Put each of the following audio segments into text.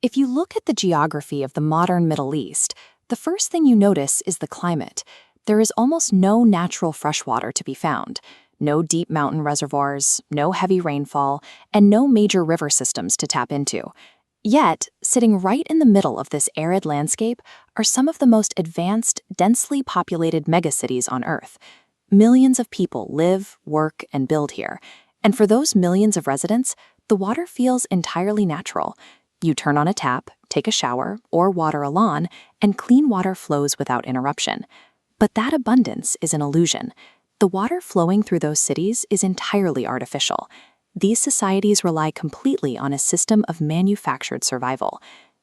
If you look at the geography of the modern Middle East, the first thing you notice is the climate. There is almost no natural freshwater to be found. No deep mountain reservoirs, no heavy rainfall, and no major river systems to tap into. Yet, sitting right in the middle of this arid landscape are some of the most advanced, densely populated megacities on Earth. Millions of people live, work, and build here. And for those millions of residents, the water feels entirely natural. You turn on a tap, take a shower, or water a lawn, and clean water flows without interruption. But that abundance is an illusion. The water flowing through those cities is entirely artificial. These societies rely completely on a system of manufactured survival.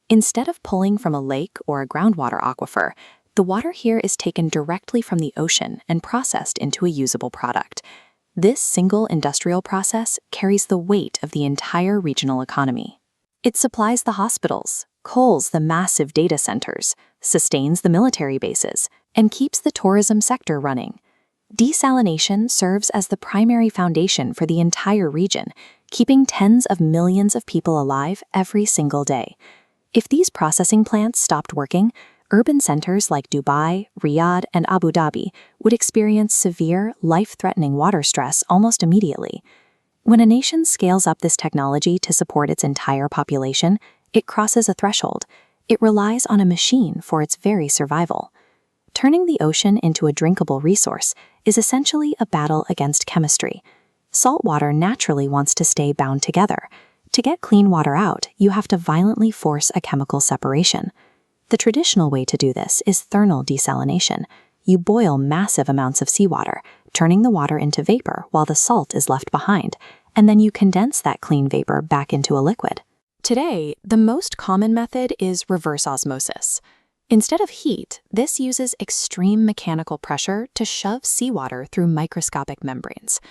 Instead of pulling from a lake or a groundwater aquifer, the water here is taken directly from the ocean and processed into a usable product. This single industrial process carries the weight of the entire regional economy. It supplies the hospitals, cools the massive data centers, sustains the military bases, and keeps the tourism sector running. Desalination serves as the primary foundation for the entire region, keeping tens of millions of people alive every single day. If these processing plants stopped working, urban centers like Dubai, Riyadh, and Abu Dhabi would experience severe, life-threatening water stress almost immediately. When a nation scales up this technology to support its entire population, it crosses a threshold. It relies on a machine for its very survival. Turning the ocean into a drinkable resource is essentially a battle against chemistry. Salt water naturally wants to stay bound together. To get clean water out, you have to violently force a chemical separation. The traditional way to do this is thermal desalination. You boil massive amounts of seawater, turning the water into vapor while the salt is left behind, and then you condense that clean vapor back into a liquid. Today, the most common method is reverse osmosis. Instead of heat, this uses extreme mechanical pressure to shove seawater through microscopic membranes.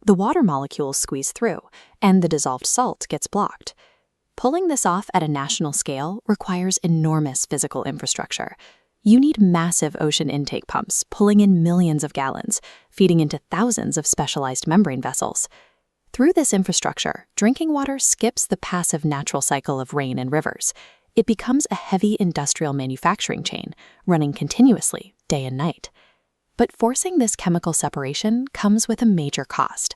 The water molecules squeeze through, and the dissolved salt gets blocked. Pulling this off at a national scale requires enormous physical infrastructure. You need massive ocean intake pumps pulling in millions of gallons, feeding into thousands of specialized membrane vessels. Through this infrastructure, drinking water skips the passive natural cycle of rain and rivers. It becomes a heavy industrial manufacturing chain, running continuously, day and night. But forcing this chemical separation comes with a major cost.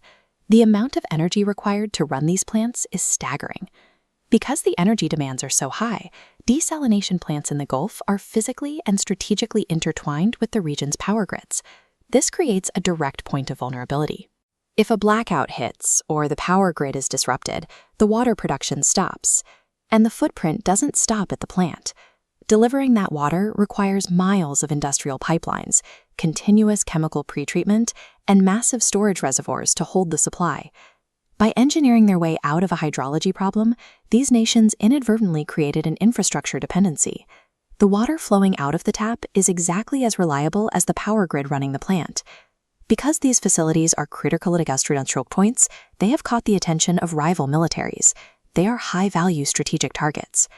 The amount of energy required to run these plants is staggering. Because the energy demands are so high, desalination plants in the Gulf are physically and strategically intertwined with the region's power grids. This creates a direct point of vulnerability. If a blackout hits or the power grid is disrupted, the water production stops. And the footprint doesn't stop at the plant. Delivering that water requires miles of industrial pipelines, continuous chemical pretreatment, and massive storage reservoirs to hold the supply. By engineering their way out of a hydrology problem, these nations inadvertently created an infrastructure dependency. The water flowing out of the tap is exactly as reliable as the power grid running the plant. Because these facilities are critical industrial choke points, they have caught the attention of rival militaries. They are high-value strategic targets.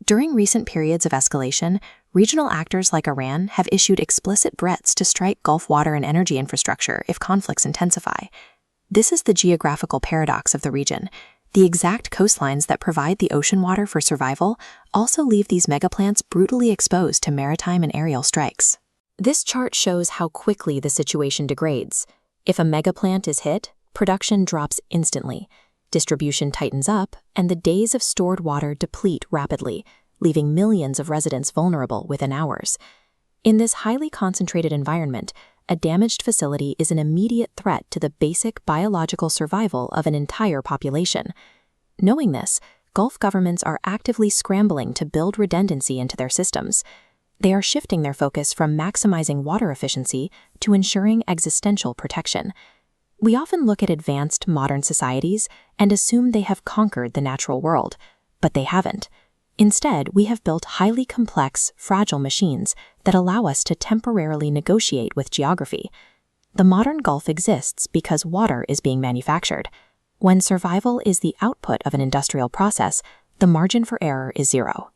During recent periods of escalation, regional actors like Iran have issued explicit threats to strike Gulf water and energy infrastructure if conflicts intensify. This is the geographical paradox of the region. The exact coastlines that provide the ocean water for survival also leave these megaplants brutally exposed to maritime and aerial strikes. This chart shows how quickly the situation degrades. If a megaplant is hit, production drops instantly. Distribution tightens up, and the days of stored water deplete rapidly, leaving millions of residents vulnerable within hours. In this highly concentrated environment, a damaged facility is an immediate threat to the basic biological survival of an entire population. Knowing this, Gulf governments are actively scrambling to build redundancy into their systems. They are shifting their focus from maximizing water efficiency to ensuring existential protection. We often look at advanced modern societies and assume they have conquered the natural world, but they haven't. Instead, we have built highly complex, fragile machines that allow us to temporarily negotiate with geography. The modern Gulf exists because water is being manufactured. When survival is the output of an industrial process, the margin for error is zero.